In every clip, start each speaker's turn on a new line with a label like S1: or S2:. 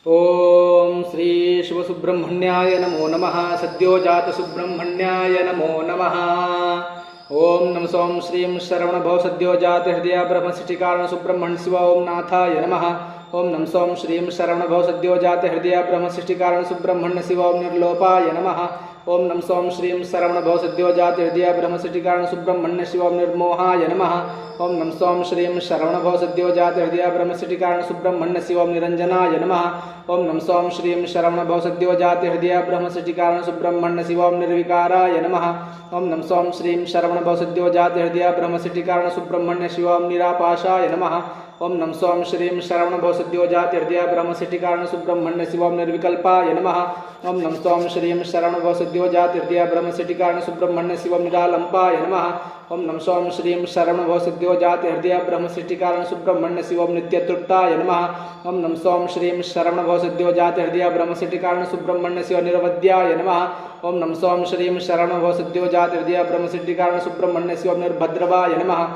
S1: ओम श्री शिवसुब्रह्मण्याय नमो नमः। सद्योजात सुब्रह्मण्याय नमो नमः। ओम नम सोम श्रीं शरवणभव सद्योजात हृदय ब्रह्मसृष्टिकारण सुब्रह्मण्य शिव ओम नाथाय नमः। ओम नम सोम श्रीं शरवणभव सद्योजात हृदय ब्रह्मसृष्टिकारण सुब्रह्मण्य शिव ओम निर्लोपाय नमः। ओम नम सोम श्रीं शरवणभव सद्योजात हृदय ब्रह्मसृष्टिकारण सुब्रह्मण्य शिव ओम निर्मोहाय नमः। ओम नम सोम श्रीं शरवणभव सद्योजात हृदय ब्रह्मसृष्टिकारण सुब्रह्मण्य शिव ओम निरंजनाय नमः। ओम नम सोम श्रीं शरवणभव सद्योजात हृदय ब्रह्मसृष्टिकारण सुब्रह्मण्य शिव ओम निर्विकाराय नमः। ओम नम सोम श्रीं शरवणभव सद्योजात हृदय ब्रह्मसृष्टिकारण सुब्रह्मण्य शिव ओम निरापाशाय नमः। ओम नम सोम श्रीं शरवणभव सद्योजात हृदय ब्रह्मसृष्टिकारण सुब्रह्मण्य शिव ओम निर्विकल्पाय नमः। ओम नम सोम श्रीं शरवणभव सद्योजात हृदय ब्रह्मसृष्टिकारण सुब्रह्मण्य शिव ओम निरालंपाय नमः। ओम नम सोम श्रीं शरवणभव सद्योजात हृदय ब्रह्मसृष्टिकारण सुब्रह्मण्य शिव ओम नित्यतृप्ताय नमः। ओम नम सोम श्रीं शरवणभव सद्योजात हृदय ब्रह्मसृष्टिकारण सुब्रह्मण्य शिव निरवध्याय नमः। ओम नम सोम श्रीं शरवणभव सद्योजात हृदय ब्रह्मसृष्टिकारण सुब्रह्मण्य शिव निर्भद्रवाय नमः।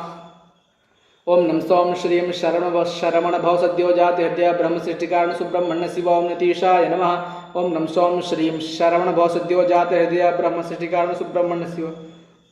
S1: ओम नम सोम श्रीं शरवणभव सद्योजात हृदय ब्रह्मसृष्टिकारण सुब्रह्मण्य शिव ओम नितीशाय नमः। ओम नम सोम श्रीं शरवणभव सद्योजात हृदय ब्रह्मसृष्टिकारण सुब्रह्मण्य शिव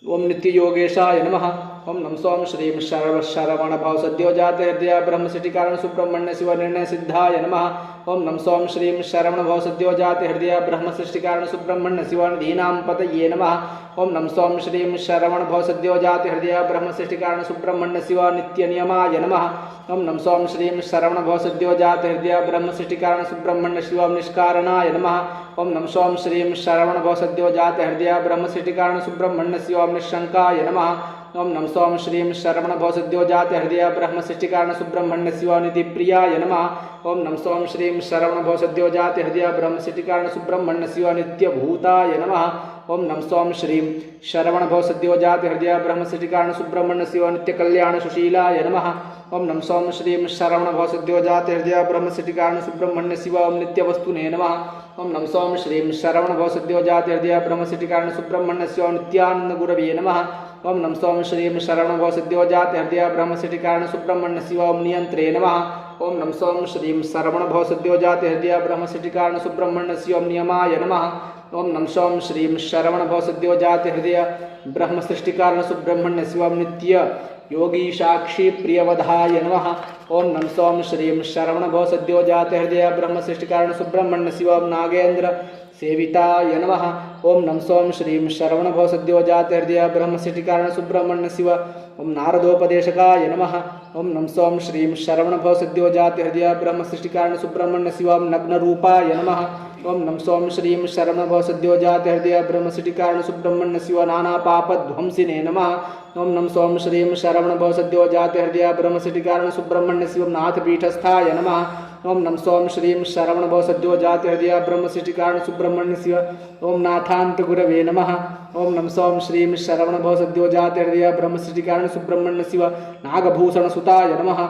S1: ओम नित्ययोगेशाय नमः। ओम नम सोम श्रीं शरवणभव सद्योजात हृदय ब्रह्मसृष्टिकारण सुब्रह्मण्य शिव निर्णय सिद्धाय नमः। ओम नम सोम श्रीं शरवणभव सद्योजात हृदय ब्रह्मसृष्टिकारण सुब्रह्मण्य शिव निधीनां पतये नमः। ओम नम सोम श्रीं शरवणभव सद्योजात हृदय ब्रह्मसृष्टिकारण सुब्रह्मण्य शिव नित्यनियमाय नमः। ओम नम सोम श्रीं शरवणभव सद्योजात हृदय ब्रह्मसृष्टिकारण सुब्रह्मण्य शिव निष्कारणाय नमः। ओम नम सोम श्रीं शरवणभव सद्योजात हृदय ब्रह्मसृष्टिकारण सुब्रह्मण्य शिव निःशंकाय नमः। ओम नम सोम श्रीं शरवणभव सद्योजात हृदय ब्रह्मसृष्टिकारण सुब्रह्मण्य शिव निधिप्रियाय नमः। ओम नम सोम श्रीं शरवणभव सद्योजात हृदय ब्रह्मसृष्टिकारण सुब्रह्मण्य शिव नित्यभूताय नमः। ओम नम सोम श्रीं शरवणभव सद्योजात हृदय ब्रह्मसृष्टिकारण सुब्रह्मण्य शिव नित्यकल्याण सुशीलाय नमः। ओम नम सोम श्रीं शरवणभव सद्योजात हृदय ब्रह्मसृष्टिकारण सुब्रह्मण्य शिव नित्यवस्तुने नमः। ओम नम सोम श्रीं शरवणभव सद्योजात हृदय ब्रह्मसृष्टिकारण सुब्रह्मण्य शिव नित्यानंद गुरवे नमः। ओम नम सोम श्रीं शरवणभव सद्योजात हृदय ब्रह्मसृष्टिकारण सुब्रह्मण्य शिव नियंत्रे नमः। ओम नम सोम श्रीं शरवणभव सद्योजात हृदय ब्रह्मसृष्टिकारण सुब्रह्मण्य शिव नियमाय नमः। ओम नम सोम श्रीं शरवणभव सद्योजात हृदय ब्रह्मसृष्टिकारण सुब्रह्मण्य शिव नित्य योगी साक्षी प्रियवधाय नमः। ओम नम सोम श्रीं शरवणभव सद्योजात हृदय ब्रह्मसृष्टिकारण सुब्रह्मण्य शिव नागेन्द्र सेविताय नमः। ओम नम सोम श्रीं शरवणभव सद्योजात हृदय ब्रह्मसृष्टिकारण सुब्रह्मण्य शिव ओम नारदोपदेशकाय नमः। ओम नम सोम श्रीं शरवणभव सद्योजात हृदय ब्रह्मसृष्टिकारण सुब्रह्मण्य शिव नग्नरूपाय नमः। ओम नम सोम श्रीं शरवणभव सद्योजात हृदय ब्रह्मसृष्टिकारण सुब्रह्मण्य शिव नानापापध्वंसिने नमः। ओम नम सोम श्रीं शरवणभव सद्योजात हृदय ब्रह्मसृष्टिकारण सुब्रह्मण्य शिव नाथपीठस्थाय नमः। ओम नम सोम श्रीं शरवणभव सद्योजात हृदय ब्रह्मसृष्टिकारण सुब्रह्मण्य शिव ओम नाथांत गुरवे नमः। ओम नम सोम श्रीं शरवणभव सद्योजात हृदय ब्रह्मसृष्टिकारण सुब्रह्मण्य शिव नागभूषण सुताय नमः।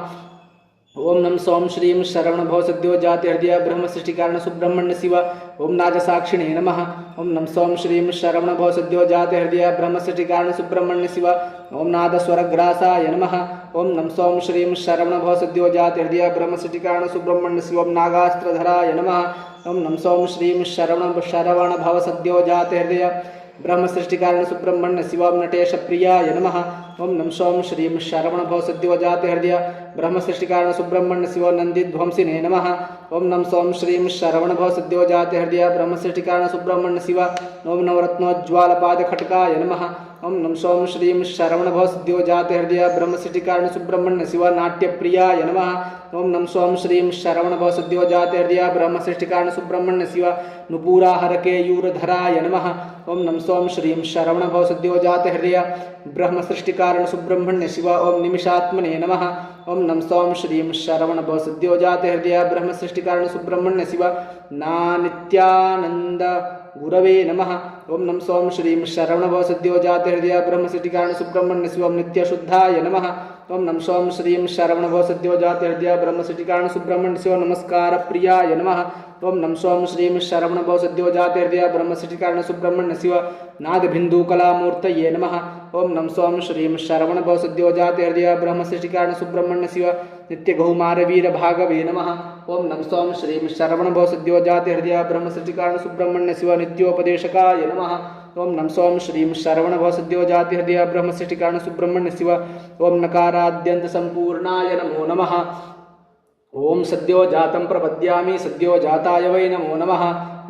S1: ओम नम सोम श्रीं शरवणभव सद्योजात हृदय ब्रह्मसृष्टिकारण सुब्रह्मण्य शिव ओम नागसाक्षिणे नमः। ओम नम सोम श्रीं शरवणभव सद्योजात हृदय ब्रह्मसृष्टिकारण सुब्रह्मण्य शिव ओम नादस्वरग्रासाय नमः। ओम नम सोम श्रीं शरवणभव सद्योजात हृदय ब्रह्मसृष्टिकारण सुब्रह्मण्य शिव नागास्त्रधराय नमः। ओम नम सोम श्रीं शरवणभव सद्योजात हृदय ब्रह्मसृष्टिकारण सुब्रह्मण्य शिव नटेश प्रियाय नमः। ओम नम सोम श्रीं शरवणभव सद्योजात हृदय ब्रह्मसृष्टिकारण सुब्रह्मण्य शिव नंदिध्वंसिने नमः। ओम नम सोम श्रीं शरवणभव सद्योजात हृदय ब्रह्मसृष्टिकारण सुब्रह्मण्य शिव ओम नवरत्नोज्ज्वालपादखट्काय नमः। ओम नम सोम श्रीं शरवणभव सद्योजात हृदय ब्रह्मसृष्टिकारण सुब्रह्मण्य शिव नाट्यप्रियाय नमः। ओम नम सोम श्रीं शरवणभव सद्योजात हृदय ब्रह्मसृष्टिकारण सुब्रह्मण्य शिव नुपुराहरकेयूरधराय नमः। ओम नम सोम श्रीं शरवणभव सद्योजात हृदय ब्रह्मसृष्टिकारण सुब्रह्मण्य शिव ओम निमिषात्मने नमः। ओम नम सोम श्रीं शरवणभव सद्योजात हृदय ब्रह्मसृष्टिकारण सुब्रह्मण्य शिव नित्यानंद गुरवे नमः। ओम नम सोम श्रीं शरवणभव सद्योजात हृदय ब्रह्मसृष्टिकारण सुब्रह्मण्य शिव नित्यशुद्धाय नमः। ओम नम सोम श्रीं शरवणभव सद्योजात हृदय ब्रह्मसृष्टिकारण सुब्रह्मण्य शिव नमस्कार प्रियाय नमः। ओम नम सोम श्रीं शरवणभव सद्योजात हृदय ब्रह्मसृष्टिकारण सुब्रह्मण्य शिव नादबिन्दुकलामूर्तये नमः। ओम नम सोम श्रीं शरवणभव सद्योजात हृदय ब्रह्मसृष्टिकारण सुब्रह्मण्य शिव नित्यगहुमारवीर भागवे नमः। ओम नम सोम श्रीं शरवणभव सद्योजाति हृदय ब्रह्मसृष्टिकारण सुब्रह्मण्य शिव नित्योपदेशकाय नमः। ओम नम सोम श्रीं शरवणभव सद्योजाति हृदय ब्रह्मसृष्टिकारण सुब्रह्मण्य शिव ओम नकाराद्यंत संपूर्णाय नमो नमः। ओम सद्यो जातं प्रपद्यामि सद्यो जाताय वै नमो नमः।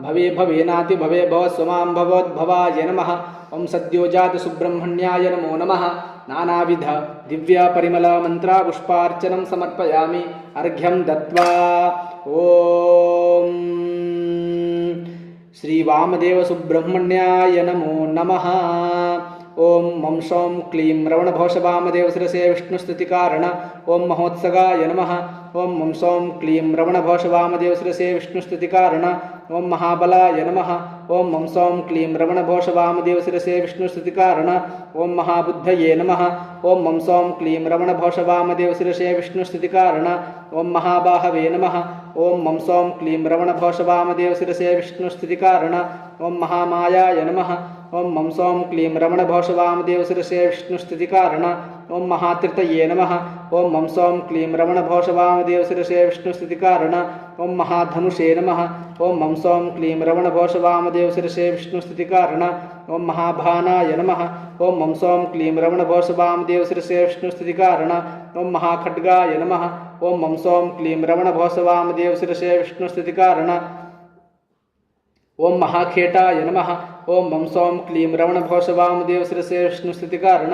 S1: भवे भवेनाति भवे भव स्वमां भवद्भवाय नमः। ओम सद्यो जात सुब्रह्मण्याय नमो नमः। नानाविध दिव्य परिमल मंत्र पुष्पार्चनं समर्पयामि अर्घ्यं दत्वा। ओम श्री वामदेव सुब्रह्मण्याय नमो नमः। ओम मम सौं क्लीं रवणभवशवामदेव शिरसे विष्णुस्तुतिकारण ओम महोत्सगाय नमः। ओम मम सौं क्लीं रवणभवशवामदेव शिरसे विष्णुस्तुतिकारण ओम महाबलाय नमः। ओम मम सौं क्लीं रवणभवशवामदेव शिरसे विष्णुस्तुतिकारण ओम महाबुद्धये नमः। ओम मम सौं क्लीं रवणभवशवामदेव शिरसे विष्णुस्तुतिकारण ओम महाबाहवे नमः। ओम मम सौं क्लीं रवणभवशवामदेव शिरसे विष्णुस्तुतिकारण ओम महामायाय नमः। ओम मम सौं क्लीं रवणभवशवामदेव शिरसे विष्णुस्तुतिकारण ओम महात्रितये नमः। ओम मम सौं क्लीं रवणभवशवामदेव शिरसे विष्णुस्तुतिकारण ओम महाधनुषे नमः। ओम मम सौं क्लीं रवणभवशवामदेव शिरसे विष्णुस्तुतिकारण ओम महाभानाय नमः। ओम मम सौं क्लीं रवणभवशवामदेव शिरसे विष्णुस्तुतिकारण ओम महाखड्गाय नमः। ओम मम सौं क्लीं रवणभवशवामदेव शिरसे विष्णुस्तुतिकारण ओम महाखेटाय नमः। ओम मम सौं क्लीं रवणभवशवामदेव शिरसे विष्णुस्तुतिकारण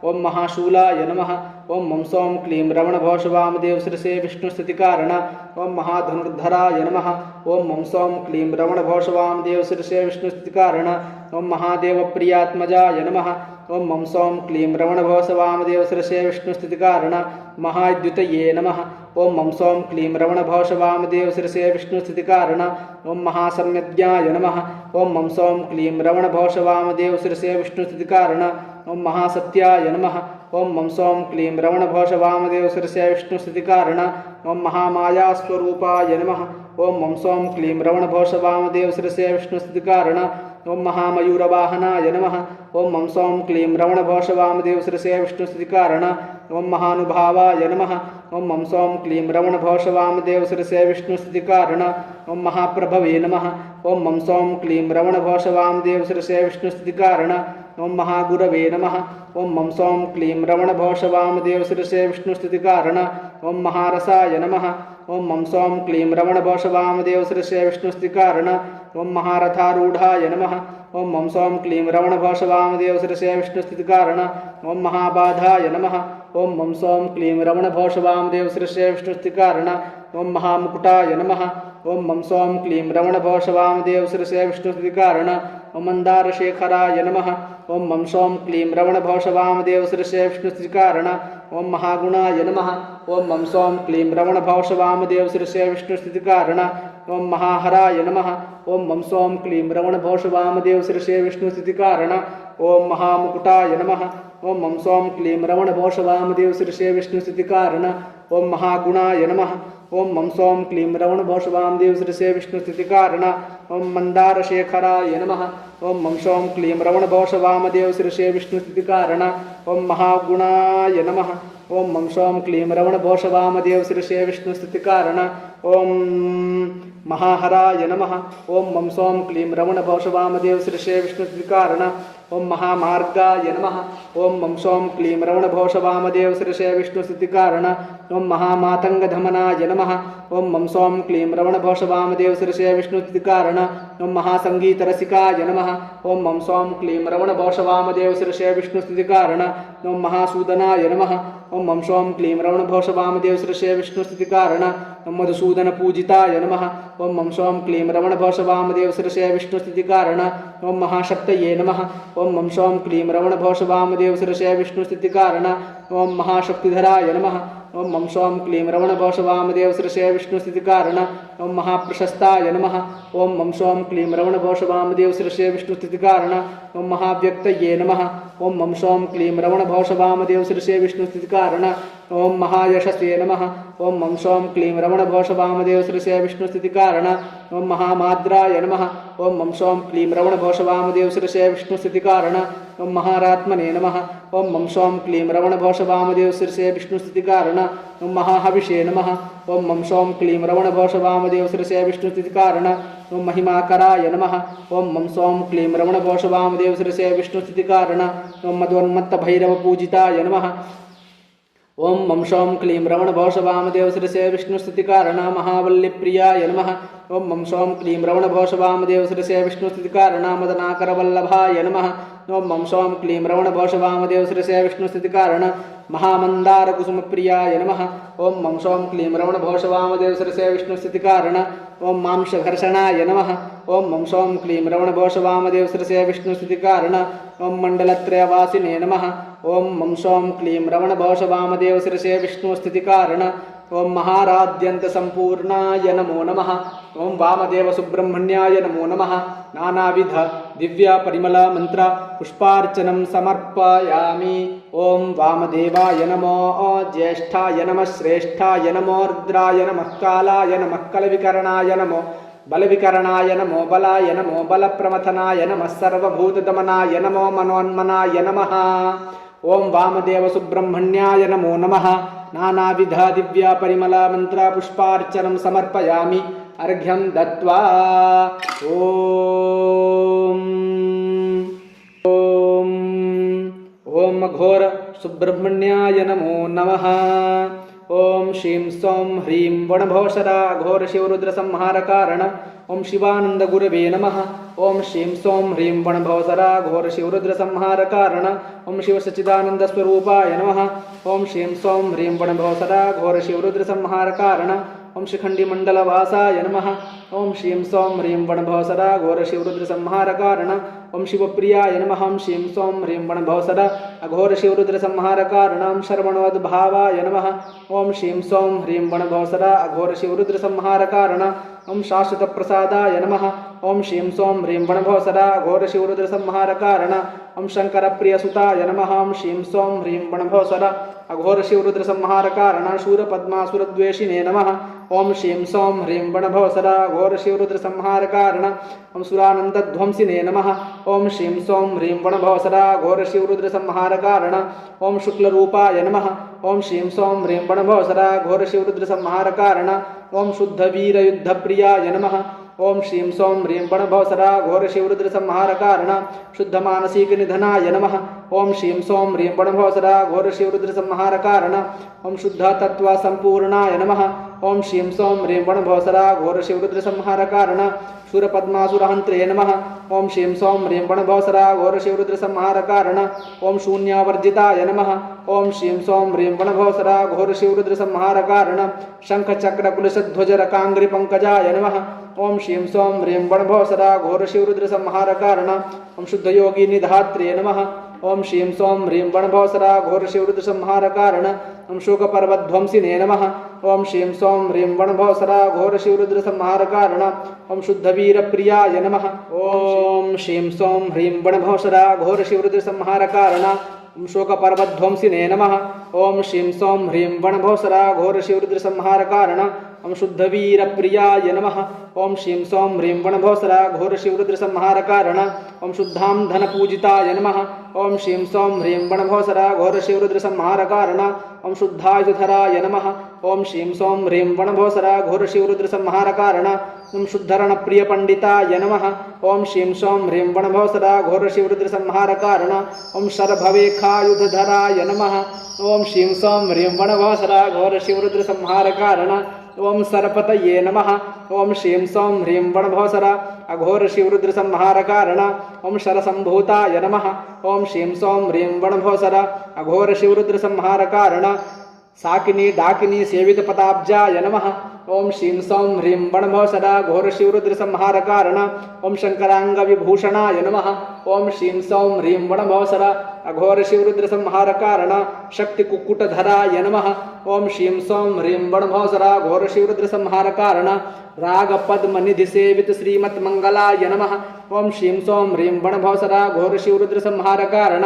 S1: ओम महाशूलाय नमः। ओम मम सौं क्लीं रवणभवशवामदेव शिरसे विष्णुस्तुतिकारण ओम महाधनुर्धराय नमः। ओम मम सौं क्लीं रवणभवशवामदेव शिरसे विष्णुस्तुतिकारण ओम महादेवप्रियात्मजाय नमः। ओम मम सौं क्लीं रवणभवशवामदेव शिरसे विष्णुस्तुतिकारण महाद्युतये नमः। ओम मम सौं क्लीं रवणभवशवामदेव शिरसे विष्णुस्तुतिकारण ओम महासम्यज्ञाय नमः। ओम मम सौं क्लीं रवणभवशवामदेव शिरसे विष्णुस्तुतिकारण ओम महासत्याय नमः। ओम मम सौं क्लीं रवणभवशवामदेव शिरसे विष्णुस्तुतिकारण ओम महामायास्वरूपाय नमः। ओम मम सौं क्लीं रवणभवशवामदेव शिरसे विष्णुस्तुतिकारण ओम महामयूरवाहनाय नमः। ओम मम सौं क्लीं रवणभवशवामदेव शिरसे विष्णुस्तुतिकारण ओम महानुभावाय नमः। ओम मम सौं क्लीं रवणभवशवामदेव शिरसे विष्णुस्तुतिकारण ओम महाप्रभवे नमः। ओम मम सौं क्लीं रवणभवशवामदेव शिरसे विष्णुस्तुतिकारण ओम महागुरवे नमः। ओम मम सौं क्लीं रवणभवशवामदेव शिरसे विष्णुस्तुतिकारण ओम महारसाय नमः। ओम मम सौं क्लीं रवणभवशवामदेव शिरसे विष्णुस्तुतिकारण ओम महारथारूढ़ाय नमः। ओम मम सौं क्लीं रवणभवशवामदेव शिरसे विष्णुस्तुतिकारण ओम महाबाधाय नमः। ओम मम सौं क्लीं रवणभवशवामदेव शिरसे विष्णुस्तुतिकारण ओम महामुकुटाय नमः। ओम मम सौं क्लीं रवणभवशवामदेव शिरसे विष्णुस्तुतिकारण ओम मंदारशेखराय नमः। ओम मम सौं क्लीं रवणभवशवामदेव शिरसे विष्णुस्तुतिकारण ओम महागुणाय नमः। ओम मम सौं क्लीं रवणभवशवामदेव शिरसे विष्णुस्तुतिकारण ओम महाहराय नमः। ओम मम सौं क्लीं रवणभवशवामदेव शिरसे विष्णुस्तुतिकारण ओम महामुकुटाय नमः। ओम मम सौं क्लीं रवणभवशवामदेव शिरसे विष्णुस्तुतिकारण ओम महागुणाय नमः। ओम मम सौं क्लीं रवणभवशवामदेव शिरसे विष्णुस्तुतिकारण ओम मंदारशेखराय नमः। ओम मम सौं क्लीं रवणभवशवामदेव शिरसे विष्णुस्तुतिकारण ओम महागुणाय नमः। ओम मम सौं क्लीं रवणभवशवामदेव शिरसे विष्णुस्तुतिकारण ओम महाहराय नमः। ओम मम सौं क्लीं रवणभवशवामदेव शिरसे विष्णुस्तुतिकारण ओम महामार्गाय नमः। ओम मम सौं क्लीं रवणभवशवामदेव शिरसे विष्णुस्तुतिकारण ओम महामातंगधमनाय नमः। ओम मम सौं क्लीं रवणभवशवामदेव शिरसे विष्णुस्तुतिकारण ओम महासंगीतरसिकाय नमः। ओम मम सौं क्लीं रवणभवशवामदेव शिरसे विष्णुस्तुतिकारण ओम महासूदनाय नमः। ओम मम सौं क्लीं रवणभवशवामदेव शिरसे विष्णुस्तुतिकारण ओम मधुसूदनपूजिताय नमः। ओम मम सौं क्लीं रवणभवशवामदेव शिरसे विष्णुस्तुतिकारण ओम महाशक्तये नमः। ओम मम सौं क्लीं रवणभवशवामदेव शिरसे विष्णुस्तुतिकारण ओम महाशक्तिधराय नमः। ओम मम सौं क्लीं रवणभवशवामदेव शिरसे विष्णुस्तुतिकारण ओम महाप्रशस्ताय नमः। ओम मम सौं क्लीं रवणभवशवामदेव शिरसे विष्णुस्तुतिकारण ओम महाव्यक्तये नमः। ओम मम सौं क्लीं रवणभवशवामदेव शिरसे विष्णुस्तुतिकारण ओं महायशस्वे नमः ओं मं सौं क्लीं रमणभोषवामदेवशिरसे विष्णुस्थितिकारण ओं महामाद्राय नमः ओं मं सौं क्लीं रमणभोषवामदेवशिरसे विष्णुस्थितिकारण ओं महारात्मने नमः ओं मं सौं क्लीं रमणभोषवामदेवशिरसे विष्णुस्थितिकारण ओं महाहविषे नमः ओं मं सौं क्लीं रमणभोषवामदेवशिरसे विष्णुस्थितिकारण ओं महिमाकराय नमः ओं मं सौं क्लीं रमणभोषवामदेवशिरसे विष्णुस्थितिकारण ओं मदोन्मत्तभैरवपूजिताय नमः ओं मं सौं क्लीं रमणभोषवामदेवशिरसे विष्णुस्थितिकारण महावल्लिप्रियाय नमः ओं मं सौं क्लीं रमणभोषवामदेवशिरसे विष्णुस्थितिकारण मदनाकरवल्लभाय नमः ओं मं सौं क्लीं रमणभोषवामदेवशिरसे विष्णुस्थितिकारण महामन्दारकुसुमप्रियाय नमः ओं मं सौं क्लीं रमणभोषवामदेवशिरसे विष्णुस्थितिकारण ओं मांशघर्षणाय नमः ओं मं सौं क्लीं रमणभोषवामदेवशिरसे विष्णुस्थितिकारण ओं मण्डलत्रयवासिने नमः ओं मं सौं क्लीं रमणभोषवामदेवशिरसे विष्णुस्थितिकारण ओं महाराद्यन्तसम्पूर्णाय नमो नमः ओं वामदेवसुब्रह्मण्याय नमो नमः नानाविध दिव्यपरिमल मंत्र पुष्पार्चनं समर्पयामि ओं वामदेवाय नमो ज्येष्ठाय नमः श्रेष्ठाय नमो रुद्राय नमः कालाय नमः कलविकरणाय नमो बलविकरणाय नमो बलाय नमो बलप्रमथनाय नमः सर्वभूतदमनाय नमो मनोन्मनाय नमः ओं वामदेवसुब्रह्मण्याय नमो नमः नानाविध दिव्यपरिमल मंत्र पुष्पार्चनं समर्पयामि अर्घ्यं दत्त्वा ओम घोर सुब्रह्मण्याय नमो नमः ओम श्रीं सौं ह्रीं वणभोषरा घोर शिवरुद्र संहार कारण ओम शिवानंद गुरवे नमः ओम श्रीं सौं ह्रीं वणभोषरा घोर शिवरुद्र संहार कारण ओम शिव सच्चिदानंद स्वरूपाय नमः ओम श्रीं सौं ह्रीं वणभोषरा घोर शिवरुद्र संहार कारण ओम शिखंडी मंडलवासाय नमः ओम श्रीं सौं ह्रीं वणभोषरा घोर शिवरुद्र संहार कारण ओम शिवप्रियाय नमः ओम श्रीं सौं ह्रीं वणभोषरा अघोर शिवरुद्र संहार कारण शर्वणोद्भावाय नमः ओम श्रीं सौं ह्रीं वणभोषरा अघोर शिवरुद्र संहार कारण ओम शाश्वत प्रसादाय नमः ओम श्रीं सौं ह्रीं वणभोषरा घोर शिवरुद्र संहार कारण ओम शंकर प्रियसुताय नमः ओम श्रीं सौं ह्रीं वणभोषरा अघोर शिवरुद्र संहार कारण शूरपद्मासुरद्वेषिणे नमः ओम श्रीं सौं ह्रीं वणभोषरा घोर शिवरुद्र संहार कारण ओम सुरानंदध्वंसिने नमः ओम श्रीं सौं ह्रीं वणभोषरा घोर शिवरुद्र संहार कारण ओम शुक्लरूपाय नमः ओम श्रीं सौं ह्रीं वणभोषरा घोर शिवरुद्र संहार कारण ओम शुद्धवीरयुद्धप्रियाय नमः ओम श्रीं सौं ह्रीं वणभोषरा घोर शिवरुद्र संहार कारण शुद्धमानसिकनिधनाय नमः ओम श्रीं सौं ह्रीं वणभोषरा घोर शिवरुद्र संहार कारण ओम शुद्धतत्त्वसम्पूर्णाय नमः ओम श्रीं सौं ह्रीं वणभोषरा घोर शिवरुद्र संहार कारण शूरपद्मासुरहन्त्रे नमः ओम श्रीं सौं ह्रीं वणभोषरा घोर शिवरुद्र संहार कारण ओम शून्यावर्जिताय नमः ओम श्रीं सौं ह्रीं वणभोषरा घोर शिवरुद्र संहार कारण शंखचक्रकुलशध्वजरकाङ्घ्रिपङ्कजाय नमः ओम श्रीं सौं ह्रीं वणभोषरा घोर शिवरुद्र संहार कारण ओम शुद्धयोगिनिधात्रे नमः ओम श्रीं सौं ह्रीं वणभोषरा घोर शिवरुद्र संहार कारण ओम शोकपर्वध्वंसिने नमः ओम श्रीं सौं ह्रीं वणभोषरा घोर शिवरुद्र संहार कारण ओम शुद्धवीरप्रियाय नमः ओम श्रीं सौं ह्रीं वणभोषरा घोर शिवरुद्र संहार कारण ओम शोकपर्वध्वंसिने नमः ओम श्रीं सौं ह्रीं वणभोषरा घोर शिवरुद्र संहार कारण ओम शुद्धवीरप्रियाय नमः ओम श्रीं सौं ह्रीं वणभोषरा घोर शिवरुद्र संहार कारण ओम शुद्धां धनपूजिताय नमः ओम श्रीं सौं ह्रीं वणभोषरा घोर शिवरुद्र संहार कारण ओम शुद्धायुधराय नमः ओम श्रीं सौं ह्रीं वणभोषरा घोर शिवरुद्र संहार कारण ओम शुद्धरणप्रियपण्डिताय नमः ओम श्रीं सौं ह्रीं वणभोषरा घोर शिवरुद्र संहार कारण ओम शरभवेखायुधधराय नमः ओम श्रीं सौं ह्रीं वणभोषरा घोर शिवरुद्र संहार कारण ओम सरपतये नमः ओम श्रीं सौं ह्रीं वणभोषरा अघोर शिवरुद्र संहार कारण ओम शरसंभूताय नमः ओम श्रीं सौं ह्रीं वणभोषरा अघोर शिवरुद्र संहार कारण साकिनी डाकिनी सेवित पताब्जाय नमः ओम श्रीं सौं ह्रीं वणभोषरा घोर शिवरुद्र संहार कारण ओम शंकरांग विभूषणाय नमः ओम श्रीं सौं ह्रीं वणभोषरा अघोर शिवरुद्र संहार कारण शक्ति कुक्कुटधराय नमः ओम श्रीं सौं ह्रीं वणभोषरा घोर शिवरुद्र संहार कारण राग पद्मनिधि सेवित श्रीमत् मंगलाय नमः ओम श्रीं सौं ह्रीं वणभोषरा घोर शिवरुद्र संहार कारण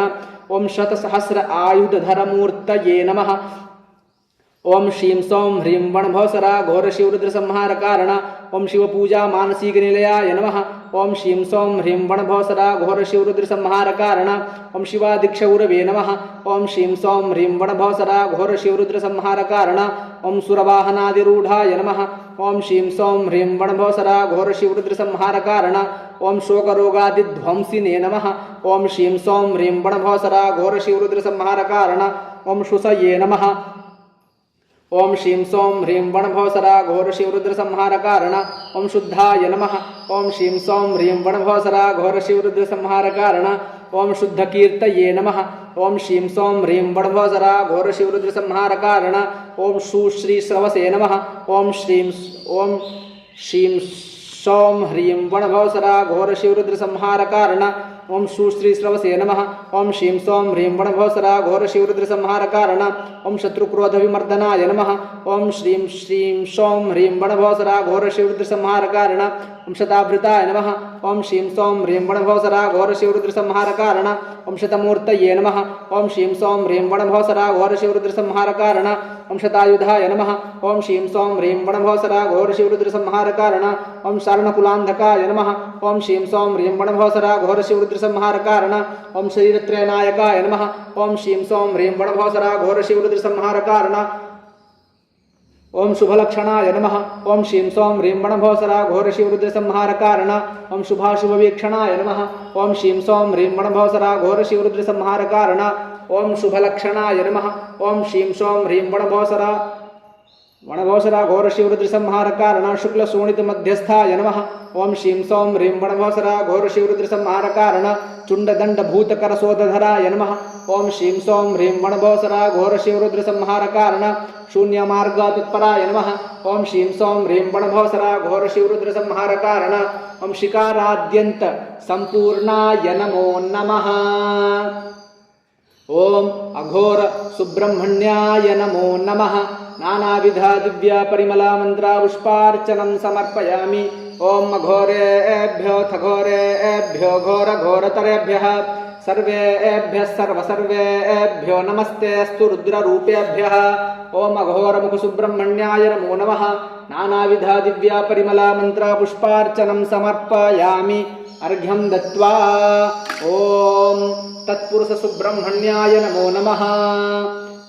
S1: ओम शतसहस्र आयुधधर मूर्तये नमः ओम श्रीं सौं ह्रीं वणभवसरा घोरशिवरुद्रसंहारकारण ओम शिवपूजा मानसिकनिलयाय नमः। ओम श्रीं सौं ह्रीं वणभवसरा घोरशिवरुद्रसंहारकारण ओम शिवादिक्षौरवे नमः। ओम श्रीं सौं ह्रीं वणभवसरा घोरशिवरुद्रसंहारकारण ओम सुरवाहनादिरूढाय नमः। ओम श्रीं सौं ह्रीं वणभवसरा घोरशिवरुद्रसंहारकारण ओम शोकरोगादिध्वंसिने नमः। ओम श्रीं सौं ह्रीं वणभवसरा घोरशिवरुद्रसंहारकारण ओम शुसये नमः। ओम श्रीं सौं ह्रीं वणभवसरा घोरशिवरुद्रसंहारकारण ओम शुद्धाय नमः। ओम श्रीं सौं ह्रीं वणभवसरा घोरशिवरुद्रसंहारकारण ओम शुद्धकीर्तये नमः। ओम श्रीं सौं ह्रीं वणभवसरा घोरशिवरुद्रसंहारकारण ओम सुश्रीश्रवसे नमः। ओम श्रीं सौं ह्रीं वणभवसरा घोरशिवरुद्रसंहारकारण ओम सुश्रीश्रवसे नमः। ओम श्रीं सौं ह्रीं वणभवसरा घोरशिवरुद्रसंहारकारण ओम शत्रुक्रोधविमर्दनाय नमः। ओम श्रीं सौं ह्रीं वणभवसरा घोरशिवरुद्रसंहारकारण ओम शताभृताय नमः। ओम श्रीं सौं ह्रीं वणभवसरा घोरशिवरुद्रसंहारकारण ओम शतमूर्तये नमः। ओम श्रीं सौं ह्रीं वणभवसरा घोरशिवरुद्रसंहारकारण ओम शतायुधाय नमः। ओम श्रीं सौं ह्रीं वणभवसरा घोरशिवरुद्रसंहारकारण ओम शरणकुलान्धकाय नमः। ओम श्रीं सौं ह्रीं वणभवसरा घोरशिवरुद्रसंहारकारण ओम शरीरत्रयनायकाय नमः। ओम श्रीं सौं ह्रीं वणभवसरा घोरशिवरुद्रसंहारकारण ओम शुभलक्षणाय नमः। ओम श्रीं सौं ह्रीं वणभवसरा घोरशिवरुद्रसंहारकारण ओम शुभाशुभवीक्षणाय नमः। ओम श्रीं सौं ह्रीं वणभवसरा घोरशिवरुद्रसंहारकारण ओम शुभलक्षणाय नमः। ओम श्रीं सौं ह्रीं वणभवसरा घोरशिवरुद्रसंहारकारण शुक्लशोणितमध्यस्थाय नमः। ओम श्रीं सौं ह्रीं वणभवसरा घोरशिवरुद्रसंहारकारण चुण्डदण्डभूतकरसोदधराय नमः। ओम श्रीं सौं ह्रीं वणभवसरा घोरशिवरुद्रसंहारकारण शून्यमार्गतत्पराय नमः। ओम श्रीं सौं ह्रीं वणभवसरा घोरशिवरुद्रसंहारकारण ओम शिकाराद्यन्त संपूर्णाय नमो नमः। ओम अघोर सुब्रह्मण्याय नमो नमः। नानाविध दिव्य परिमला मंत्रा पुष्पार्चनं समर्पयामि। ओम अघोरेभ्यो थघोरेभ्यो घोर घोरतरेभ्यः सर्वेभ्यः सर्वसर्वेभ्यो नमस्ते अस्तु रुद्ररूपेभ्यः। ओम अघोरमुख सुब्रह्मण्याय नमो नमः। नानाविध दिव्य परिमला मंत्रा पुष्पार्चनं समर्पयामि अर्घ्यं दत्त्वा। ओम तत्पुरुष सुब्रह्मण्याय नमो नमः।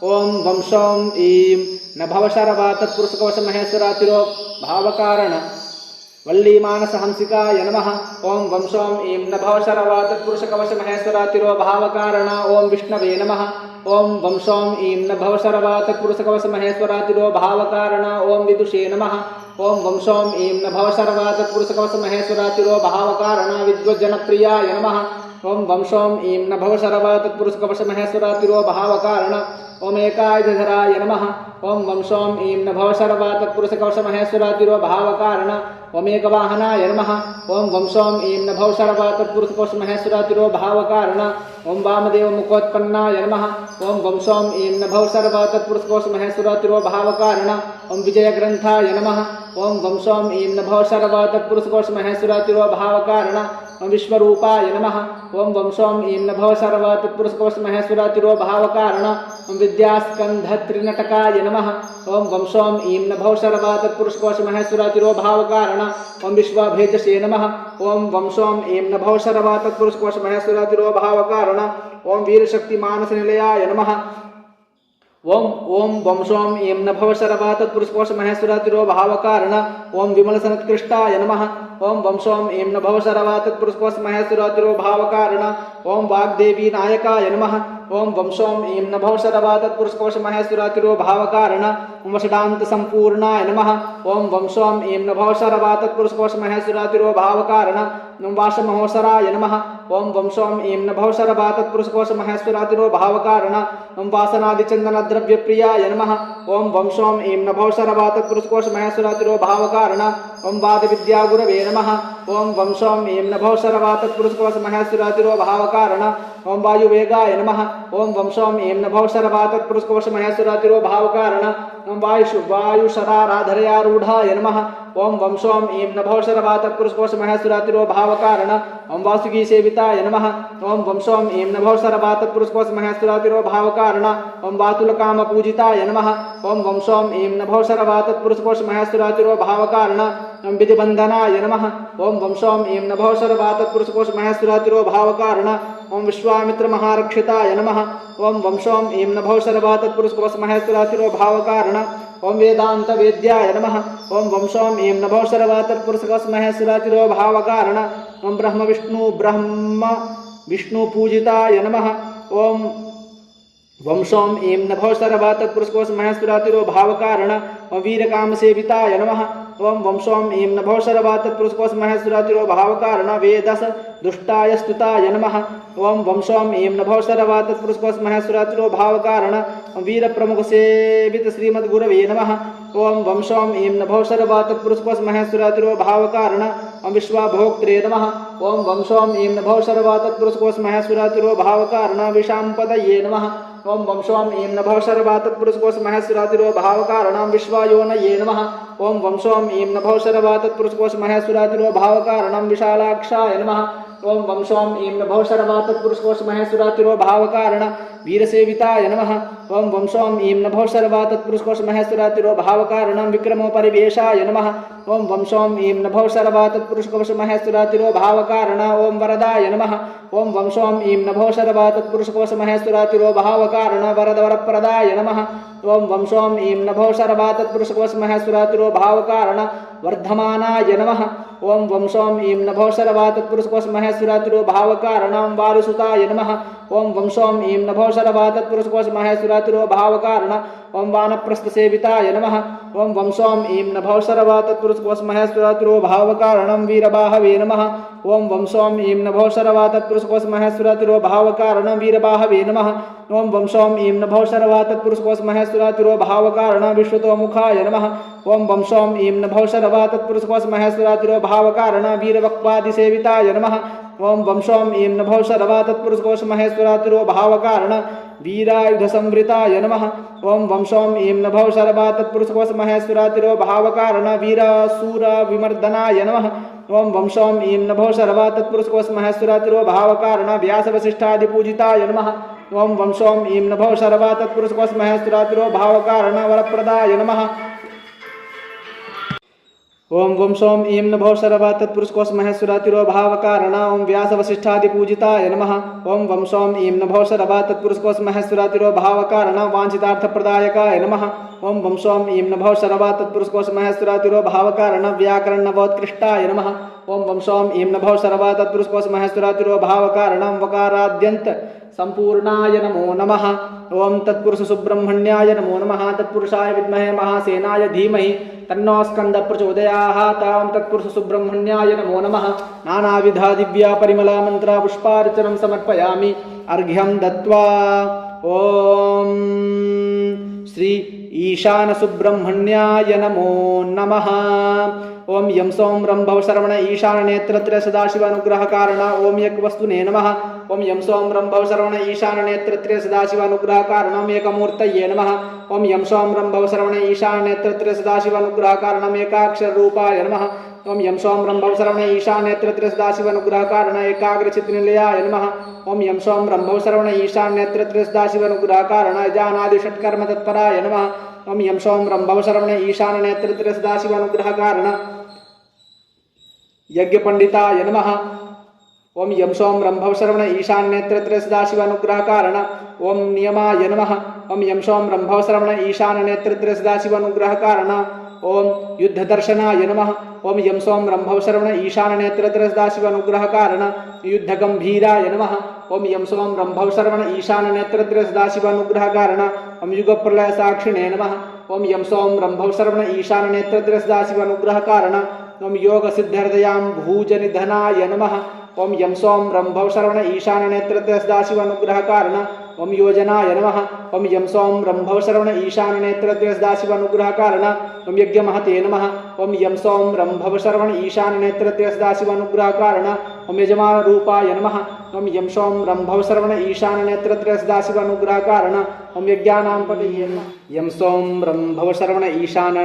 S1: ओम वं सौं ईं नभवशरवा तत्पुरुषकवच महेश्वरातिरो भावकारण वल्लीमानसहंसिकाय नमः। ओम वं सौं ईं नभवशरवा तत्पुरुषकवच महेश्वरातिरो भावकारण ओम विष्णवे नमः। ओम वं सौं ईं नभवशरवा तत्पुरुषकवच महेश्वरातिरो भावकारण ओम विदुषे नमः। ओम वं सौं ईं नभवशरवा तत्पुरुषकवच महेश्वरातिरो भावकारण विद्वज्जनप्रियाय नमः। ओम वं सौं ईं नभवशरवा तत्पुरुषकवच महेश्वरातिरो भावकारण ओम एकायुधधराय नमः। ओम वं सौं ईं नभवशरवा तत्पुरुषकवच महेश्वरातिरो भावकारण ओम एकवाहनाय नमः। ओम वं सौं ईं नभवशरवा तत्पुरुषकवच महेश्वरातिरो भावकारण ओम वामदेव मुखोत्पन्नाय नमः। ओम वं सौं ईं नभवशरवा तत्पुरुषकवच महेश्वरातिरो भावकारण ओम विजयग्रंथाय नमः। ओम वं सौं ईं नभवशरवा तत्पुरुषकवच महेश्वरातिरो भावकारण ओम विश्वरूपाय नमः। ओम वं सौं ईं नभवशरवा तत्पुरुषकवच महेश्वरातिरो भावकारण ओम विद्यास्कंधत्रिनटकाय नमः। ओम वं सौं ईं नभवशरवा तत्पुरुषकवच महेश्वरातिरो भावकारण ओम विश्वभेजसे नमः। ओम वं सौं ईं नभवशरवा तत्पुरुषकवच महेश्वरातिरो भावकारण ओम वीरशक्तिमानसनिलयाय नमः। ओम वं सौं ईं नभवशरवा तत्पुरुषकवच महेश्वरातिरो भावकारण ओम विमलसनत्कृष्टाय नमः। ओम वं सौं ईं नभवशरवा तत्पुरुषकवच महेश्वरातिरो भावकारण ओम वाग्देवी नायकाय नमः। ओम वं सौं ईं नभवशरवा तत्पुरुषकवच महेश्वरातिरो भावकारण ओम वषडान्त संपूर्णाय नमः। ओम वं सौं ईं नभवशरवा तत्पुरुषकवच महेश्वरातिरो भावकारण ओम वासमहोसराय नमः। ओम वं सौं ईं नभवशरवा तत्पुरुषकवच महेश्वरातिरो भावकारण ओम वासनादिचन्दनद्रव्यप्रियाय नमः। ओम वं सौं ईं नभवशरवा तत्पुरुषकवच महेश्वरातिरो भावकारण ओम वादविद्यागुरवे नमः। ओम वं सौं ईं नभवशरवा तत्पुरुषकवच महेश्वरातिरो भावकारण ओम वायुवेगाय नमः। ओम वं सौं ईं नभवशरवा तत्पुरुषकवच महेश्वरातिरो भावकारण ओं वायुशराराधरयारूढाय नमः ओं वं सों ऐं नभोशरवा तत्पुरुषकोश महेश्वरातिरो भावकारण ओं वासुकी सेविताय नमः ओं वं सों ऐं नभोशरवा तत्पुरुषकोश महेश्वरातिरो भावकारण ओं वातुलकाम पूजिताय नमः ओं वं सों ऐं नभोशरवा तत्पुरुषकोश महेश्वरातिरो भावकारण ओं विधिबंधनाय नमः ओं वं सों ऐं नभोशरवा तत्पुरुषकोश महेश्वरातिरो भावकारण ओं विश्वामित्र महारक्षिताय नमः ओं वं सों ऐं नभोशरवा तत्पुरुषकोश महेश्वरातिरो भावकारण ओं वेदांत वेद्याय नमः ओं वं सों ऐं नभोशरवा तत्पुरुषकोश महेश्वरातिरो भावकारण ओं ब्रह्म विष्णु पूजिताय नमः ओं वं सों ऐं नभोशरवा तत्पुरुषकोश महेश्वरातिरो भावकारण ओं वीरकाम सेविताय नमः ओं वं सों ऐं नभोशरवा तत्पुरुषकोश महेश्वरातिरो भावकारण वेदस दुष्टाय स्तुताय नमः ओं वं सों ऐं नभोशरवा तत्पुरुषकोश महेश्वरातिरो भावकारण वीर प्रमुख सेवित श्रीमद्गुरवे नमः ओं वं सों ऐं नभोशरवा तत्पुरुषकोश महेश्वरातिरो भावकारण ओं विश्वाभोक्त्रे नमः ओं वं सों ऐं नभोशरवा तत्पुरुषकोश महेश्वरातिरो भावकारण विशाम्पदये नमः ओं वं सों ऐं नभोशरवा तत्पुरुषकोश महेश्वरातिरो भावकारण विश्वायोनये नमः ओं वं सों ऐं नभोशरवा तत्पुरुषकोश महेश्वरातिरो भावकारण विशालाक्षाय नमः ओं वं सों ऐं नभोशरवा तत्पुरुषकोश महेश्वरातिरो भावकारण वीरसेविताय नमः ओं वं सों ऐं नभोशरवा तत्पुरुषकोश महेश्वरातिरो भावकारण विक्रमोपरिवेशाय नमः ओं वं सों ऐं नभोशरवा तत्पुरुषकोश महेश्वरातिरो भावकारण ओं वरदाय नमः ओं वं सों ऐं नभोशरवा तत्पुरुषकोश महेश्वरातिरो भावकारण वरदवरप्रदाय नमः ओं वं सों ऐं नभोशरवा तत्पुरुषकोश महेश्वरातिरो भावकारण वर्धमानाय नमः ओं वं सों ऐं नभोशरवा तत्पुरुषकोश महेश्वरातिरो भावकारण वारुसुताय नमः ओं वं सों ऐं नभोशरवा तत्पुरुषकोश महेश्वरातिरो भावकारण ओं वानप्रस्थसेविताय नमः ओं वं सों ऐं नभोशरवा तत्पुरुषकोश महेश्वरातिरो भावकारण वीरबाहवे नमः ओं वं सों ऐं नभोशरवा तत्पुरुषकोश महेश्वरातिरो भावकारण वीरबाहवे नमः ओं वं सों ऐं नभोशरवा तत्पुरुषकोश महेश्वरातिरो भावकारण विश्वतोमुखाय नमः ओं वं सों ऐं नभोशरवा तत्पुरुषकोश महेश्वरातिरो भावकारण वीरवक्वादिसेविताय नमः ओं वं सों ऐं नभोशरवा तत्पुरुषकोश महेश्वरातिरो भावकारण वीरायुधसंवृताय नमः ओं वं सों ऐं नभोशरवा तत्पुरुषकोश महेश्वरातिरो भावकारण वीरासुरविमर्दनाय नमः ओं वं सों ऐं नभोशरवा तत्पुरुषकोश महेश्वरातिरो भावकारण व्यासवसिष्ठादिपूजिताय नमः ओं वं सों ऐं नभोशरवा तत्पुरुषकोश महेश्वरातिरो भावकारण वरप्रदाय नमः ओं वं सों ऐं नभोशरवा तत्पुरुषकोश महेश्वरातिरो भावकारण ओं व्यासवसिष्ठादिपूजिताय नमः ओं वं सों ऐं नभोशरवा तत्पुरुषकोश महेश्वरातिरो भावकारण वाञ्छितार्थप्रदायकाय नमः ओं वं सों ऐं नभोशरवा तत्पुरुषकोश महेश्वरातिरो भावकारण व्याकरणनवोत्कृष्टाय नमः ओं वं सों ऐं नभोशरवा तत्पुरुषकोश महेश्वरातिरो भावकारण वकाराद्यन्त संपूर्णाय नमो नमः ओं तत्पुरुष सुब्रह्मण्याय नमो नमः तत्पुरुषाय विद्महे महासेनाय धीमहि तन्नो स्कंदः प्रचोदयात् ॐ तत्पुरुष सुब्रह्मण्याय नमो नमः नानाविधा दिव्या परिमला मंत्रा पुष्पार्चनं समर्पयामि अर्घ्यं दत्त्वा ॐ श्री ईशान सुब्रह्मण्याय नमो नमः ओं यं सों रंभवशरवण ईशान नेत्रत्रय सदाशिव अनुग्रह कारण ओं एकवस्तुने नमः ओं यं सों रंभवशरवण ईशान नेत्रत्रय सदाशिव अनुग्रह कारण एकमूर्तये नमः ओं यं सों रंभवशरवण ईशान नेत्रत्रय सदाशिव अनुग्रह कारण एकाक्षर रूपाय नमः ओं यं सों रंभवशरवण ईशान नेत्रत्रय सदाशिव अनुग्रह कारण एकाग्रचित्तनिलयाय नमः ओं यं सों रंभवशरवण ईशान नेत्रत्रय सदाशिव अनुग्रह कारण जानादि षट्कर्म तत्पराय नमः ओं यं सों रंभवशरवण ईशान नेत्रत्रय सदाशिव अनुग्रह कारण यज्ञपंडिताय नमः ओं यं सों रंभवशरवण ईशान नेत्रत्रय सदाशिव अनुग्रह कारण ओं नियमाय नमः ओं यं सों रंभवशरवण ईशान नेत्रत्रय सदाशिव अनुग्रह कारण ओं युद्धदर्शनाय नमः ओं यं सों रंभवशरवण ईशान नेत्रत्रय सदाशिव अनुग्रह कारण युद्धगंभीराय नमः ओं यं सों रंभवशरवण ईशान नेत्रत्रय सदाशिव अनुग्रह कारण ओं युगप्रलय साक्षिणे नमः ओं यं सों रंभवशरवण ईशान नेत्रत्रय सदाशिव अनुग्रह कारण ओं योग सिद्धहृदयां भूजनिधनाय नमः ओं यं सों रंभवशरवण ईशान नेत्रत्रय सदाशिव अनुग्रह कारण ओं योजनाय नमः ओम यम सोम रंभव श्रवण ईशान नेत्र सदाशिव अनुग्रह कारण ओम यज्ञ महते नमः ओम यम सोम रंभव श्रवण ईशान नेत्र सदाशिव अनुग्रह कारण ओम यजमान रूपाय नमः ओम यम सोम रंभव श्रवण ईशान नेत्र सदाशिव अनुग्रह कारण ओम यज्ञानां पतये नमः यम सोम रंभव श्रवण ईशान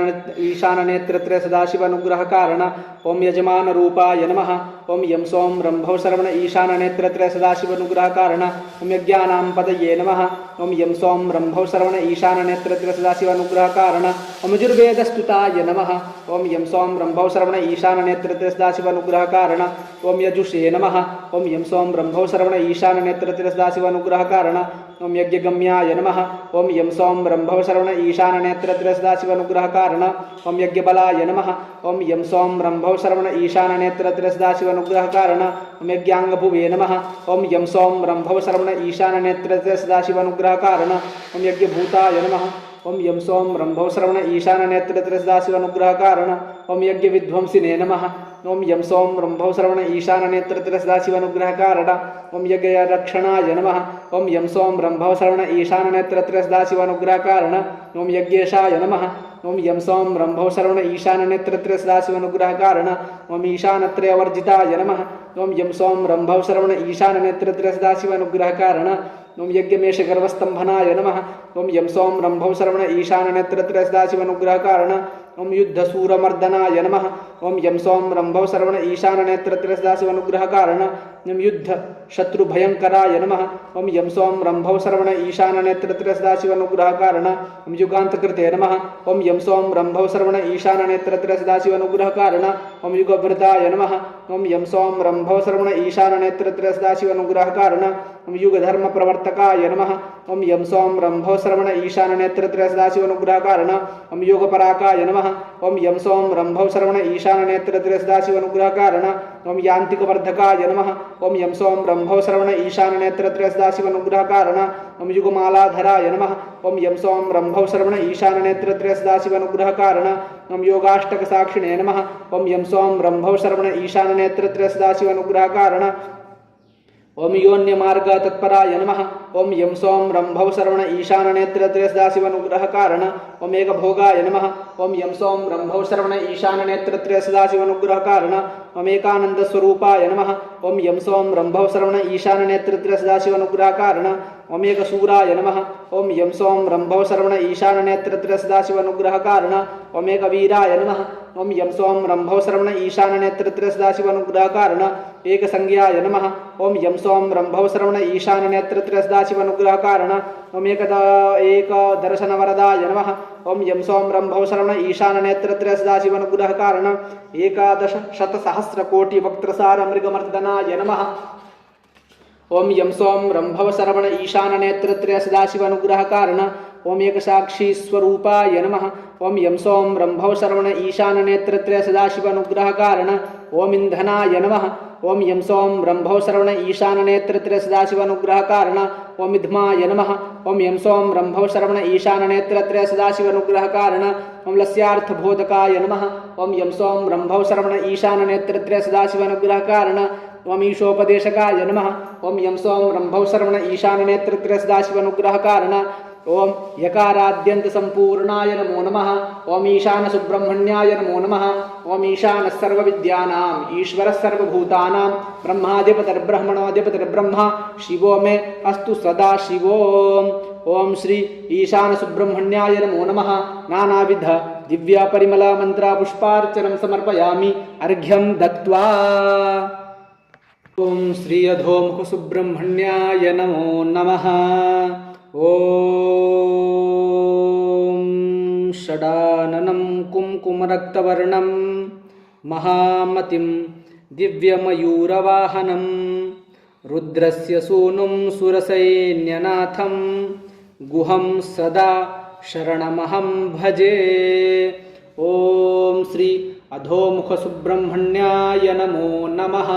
S1: नेत्र सदाशिव अनुग्रह कारण ओम यजमान रूपाय नमः ओम यम सोम रंभव श्रवण ईशान नेत्र सदाशिव अनुग्रह कारण ओम यज्ञानां पतये नमः ओम यम सोम रंभव श्रवण ईशान नेत्र सदाशिव अनुग्रह कारण ओम यजुर्वेदस्तुताय नमः ओम यम सोम रंभव श्रवण ईशान नेत्र सदाशिव अनुग्रह कारण ओम यजुषे नमः ओम यम सोम रंभव श्रवण ईशान नेत्र सदाशिव अनुग्रह कारण ओम यज्ञगम्याय नमः ओम यम सोम रंभव श्रवण ईशान नेत्र सदाशिव अनुग्रह कारण ओम यज्ञबलाय नमः ओम यम सोम रंभव श्रवण ईशान नेत्र सदाशिव अनुग्रह कारण ओम यज्ञांगभुवे नमः ओम यम सोम रंभव श्रवण ईशान नेत्र सदाशिव अनुग्रह कारण ओम यज्ञभूताय नमः ओम यम सोम रंभव श्रवण ईशान नेत्र सदाशिव अनुग्रह कारण ओम यज्ञ विध्वंसिने नमः ओम यम सोम रंभव श्रवण ईशान नेत्र सदाशिव अनुग्रह कारण ओम यज्ञ रक्षणाय नमः ओम यम सोम रंभव श्रवण ईशान नेत्र सदाशिव अनुग्रह कारण ओम यज्ञेशाय नमः ओम यम सोम रंभव श्रवण ईशान नेत्र सदाशिव अनुग्रह कारण ओम ईशानत्रयवर्जिताय नमः ओम यम सोम रंभव श्रवण ईशान नेत्र सदाशिव अनुग्रह कारण ओम यज्ञमेश गर्भस्तंभनाय नमः ओम यम सोम रंभव श्रवण ईशान नेत्र सदाशिव अनुग्रह कारण ओम युद्धसूरमर्दनाय नमः ओम यम सोम रंभव श्रवण ईशान नेत्र सदाशिव अनुग्रह कारण ओम युद्ध शत्रुभयंकराय नमः ओम यम सोम रंभव श्रवण ईशान नेत्र सदाशिव अनुग्रह कारण ओम युगांतकृते नमः ओम यम सोम रंभव श्रवण ईशान नेत्र सदाशिव अनुग्रह कारण ओम युगभृताय नमः ओम यम सोम रंभव श्रवण ईशान नेत्र सदाशिव अनुग्रह कारण ओम युगधर्म प्रवर्तकाय नमः ओम यम सोम रंभव श्रवण ईशान नेत्र सदाशिव अनुग्रह कारण ओम योगपराकाय नमः ओम यम सोम रंभव श्रवण ईशान नेत्र सदाशिव अनुग्रह कारण ओम यांतिकवर्धकाय नमः ओम यम सोम रंभव श्रवण ईशान नेत्र सदाशिव अनुग्रह कारण ओम युगमालाधराय नमः ओम यम सोम रंभव श्रवण ईशान नेत्र सदाशिव अनुग्रह कारण ओम योगाष्टक साक्षिणे नमः ओम यम सोम रंभव श्रवण ईशान नेत्र सदाशिव अनुग्रह कारण ओम योन्य मार्ग तत्पराय नमः ओम यम सोम रंभव श्रवण ईशान नेत्र सदाशिव अनुग्रह कारण ओम एक भोगाय नमः ओम यम सोम रंभव श्रवण ईशान नेत्र सदाशिव अनुग्रह कारण ओम एकानंद स्वरूपाय नमः ओम यम सोम रंभव श्रवण ईशान नेत्र सदाशिव अनुग्रह कारण ओम एक सूराय नमः ओम यम सोम रंभव श्रवण ईशान नेत्र सदाशिव अनुग्रह कारण ओम एक वीराय नमः ओम यम सोम रंभव श्रवण ईशान नेत्र सदाशिव अनुग्रह कारण एक संज्ञाय नमः ओम यम सोम रंभव श्रवण ईशान नेत्र सदाशिव अनुग्रह कारण ओम एक दर्शन वरदाय नमः ओम यम सोम रंभव श्रवण ईशान नेत्र सदाशिव अनुग्रह कारण एकादश शतसहस्रकोटि वक्त्रसार मृगमर्दनाय नमः ओम यम सोम रंभव श्रवण ईशान नेत्र सदाशिव अनुग्रह कारण ओम एक साक्षी स्वरूपाय नमः ओम यम सोम रंभव श्रवण ईशान नेत्र सदाशिव अनुग्रह कारण ओम इंधनाय नमः ओम यम सोम रंभव श्रवण ईशान नेत्र सदाशिव अनुग्रह कारण ओम इध्माय नमः ओम यम सोम रंभव श्रवण ईशान नेत्र सदाशिव अनुग्रह कारण ओम लस्यार्थबोधकाय नमः ओम यम सोम रंभव श्रवण ईशान नेत्र सदाशिव अनुग्रह कारण ओम ईशोपदेशकाय नमः ओम यम सोम रंभव श्रवण ईशान नेत्र सदाशिव अनुग्रह कारण ओम यकाराद्यंत संपूर्णाय नमो नमः ओम ईशान सुब्रह्मण्याय नमो नमः ओम ईशान सर्वविद्यानां ईश्वर सर्वभूतानां ब्रह्माधिपतिर्ब्रह्मणोऽधिपतिर्ब्रह्मा शिवो मे अस्तु सदा शिवो ओम श्री ईशान सुब्रह्मण्याय नमो नमः नानाविध दिव्य परिमल मंत्र पुष्पार्चनं समर्पयामि अर्घ्यं दत्त्वा ओम श्री अधोमुख सुब्रह्मण्याय नमो नमः ओम षडाननं कुंकुमरक्तवर्णं महामतिं दिव्यमयूरवाहनं रुद्रस्य सूनुं सुरसैन्यनाथं गुहं सदा शरणमहं भजे। ओम श्री अधोमुख सुब्रह्मण्याय नमो नमः।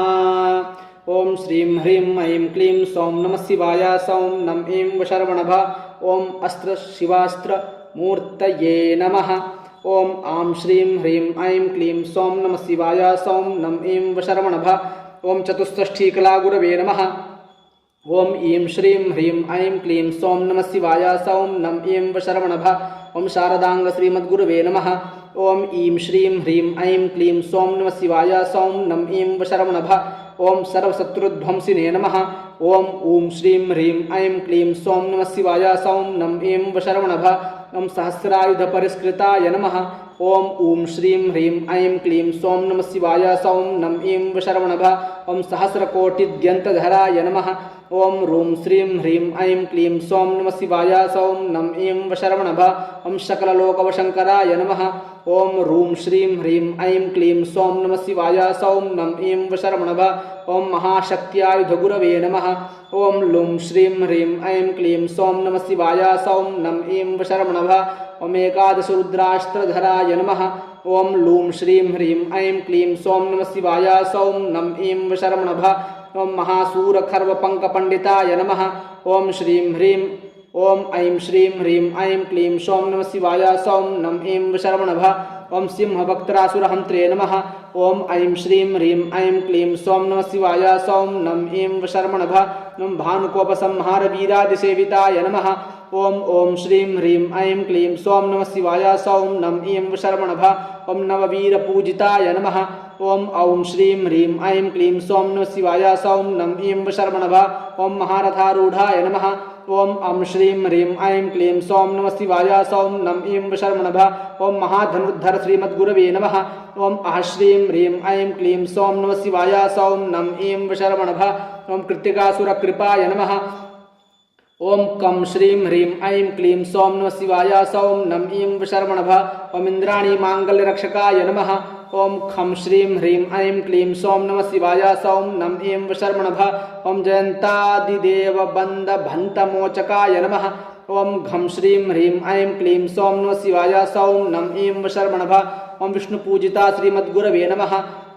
S1: ओम श्रीं ह्रीं ऐं क्लीं सौं नमः शिवाय सौं नम ऐं शरवणभ। ओम अस्त्र शिवास्त्र मूर्तये नमः। ओम आं श्रीं ह्रीं ऐं क्लीं सौं नमः शिवाय सौं नम ऐं शरवणभ। ओम चतुष्षष्ठी कलागुरवे नमः। ओम ईं श्रीं ह्रीं ऐं क्लीं सौं नमः शिवाय सौं नम ईं वशरवणभ ओम शारदांग श्रीमद्गुरवे नमः ओम ईं श्रीं ह्रीं ऐं क्लीं सौं नमः शिवाय सौं नम ईं वशरवणभ ओम सर्वशत्रुध्वंसिने नमः ओम ऊं श्रीं ह्रीं ऐं क्लीं सौं नमः शिवाय सौं नम ईं वशरवणभ ओम सहस्रायुध परिष्कृताय नमः ओम ऊं श्रीं ह्रीं ऐं क्लीं सौं नमः शिवाय सौं नम ईं वशरवणभ ओम सहस्रकोटिद्यन्तधराय नमः ओम रूं श्रीं ह्रीं ऐं क्लीं सौं नमः शिवाय सौं नम ईं वशरवणभ ओम सकललोकवशङ्कराय नमः ओम रूं श्रीं ह्रीं ऐं क्लीं सौं नमः शिवाय सौं नम ईं वशरवणभ ओम महाशक्त्यायुधगुरवे नमः ओम लुं श्रीं ह्रीं ऐं क्लीं सौं नमः शिवाय सौं नम ईं वशरवणभ ओम एकादशरुद्रास्त्रधराय नमः ओम लूं श्रीं ह्रीं ऐं क्लीं सौं नमः शिवाय सौं नम ईं वशरवणभ ओम महासूरखर्वपङ्कपण्डिताय नमः ओम श्रीं ह्रीं ओम ऐं श्रीं ह्रीं ऐं क्लीं सौं नमः शिवाय सौं नम ईं वशरवणभ ओम सिंहभक्त्रासुरहन्त्रे नमः ओम ऐं श्रीं ह्रीं ऐं क्लीं सौं नमः शिवाय सौं नम ईं वशरवणभ ओम भानुकोपसंहारवीरादिसेविताय नमः ओम श्रीं ह्रीं ऐं क्लीं सौं नमः शिवाय सौं नम ईं वशरवणभ ओम नववीरपूजिताय नमः ओम औं श्रीं ह्रीं ऐं क्लीं सौं नमः शिवाय सौं नम ईं वशरवणभ ओम महारथारूढ़ाय नमः ओम अं श्रीं ह्रीं ऐं क्लीं सौं नमः शिवाय सौं नम ईं वशरवणभ ओम महाधनुर्धर श्रीमद्गुरवे नमः ओम अह श्रीं ह्रीं ऐं क्लीं सौं नमः शिवाय सौं नम ईं वशरवणभ ओम कृत्तिकासुरकृपाय नमः ओम कं श्रीं ह्रीं ऐं क्लीं सौं नमः शिवाय सौं नम ईं वशरवणभ ओम इंद्राणी मांगल्यरक्षकाय नमः ओम खं श्रीं ह्रीं ऐं क्लीं सौं नमः शिवाय सौं नम ईं वशरवणभ ओम जयन्तादिदेवबन्धभन्तमोचकाय नमः ओम घं श्रीं ह्रीं ऐं क्लीं सौं नमः शिवाय सौं नम ईं वशरवणभ ओम विष्णुपूजिता श्रीमद्गुरवे नमः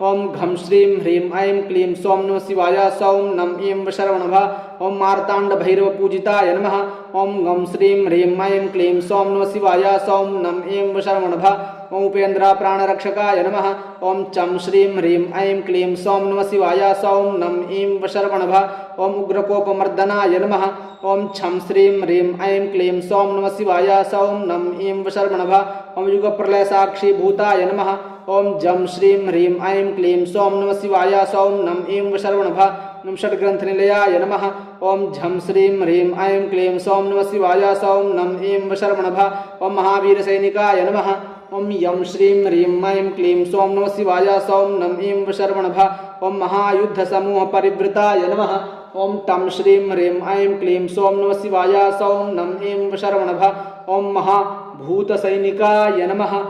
S1: ओम घं श्रीं ह्रीं ऐं क्लीं सौं नमः शिवाय सौं नम ईं वशरवणभ ओम मार्ताण्डभैरवपूजिताय नमः ओम गं श्रीं ह्रीं ऐं क्लीं सौं नमः शिवाय सौं नम ईं वशरवणभ ओम उपेन्द्रप्राणरक्षकाय नमः ओम चं श्रीं ह्रीं ऐं क्लीं सौं नमः शिवाय सौं नम ईं वशरवणभ ओम उग्रकोपमर्दनाय नमः ओम छं श्रीं ह्रीं ऐं क्लीं सौं नमः शिवाय सौं नम ईं वशरवणभ ओम युगप्रलयसाक्षीभूताय नमः ओम जं श्रीं ह्रीं ऐं क्लीं सौं नमः शिवाय सौं नम ईं वशरवणभ ओम षड्ग्रन्थनिलयाय नमः ओम झं श्रीं ह्रीं ऐं क्लीं सौं नमः शिवाय सौं नम ईं वशरवणभ ओम महावीरसैनिकाय नमः ओम यं श्रीं ह्रीं ऐं क्लीं सौं नमः शिवाय सौं नम ईं वशरवणभ ओम महायुद्धसमूहपरिवृताय नमः ओम टं श्रीं ह्रीं ऐं क्लीं सौं नमः शिवाय सौं नम ईं वशरवणभ ओम महाभूतसैनिकाय नमः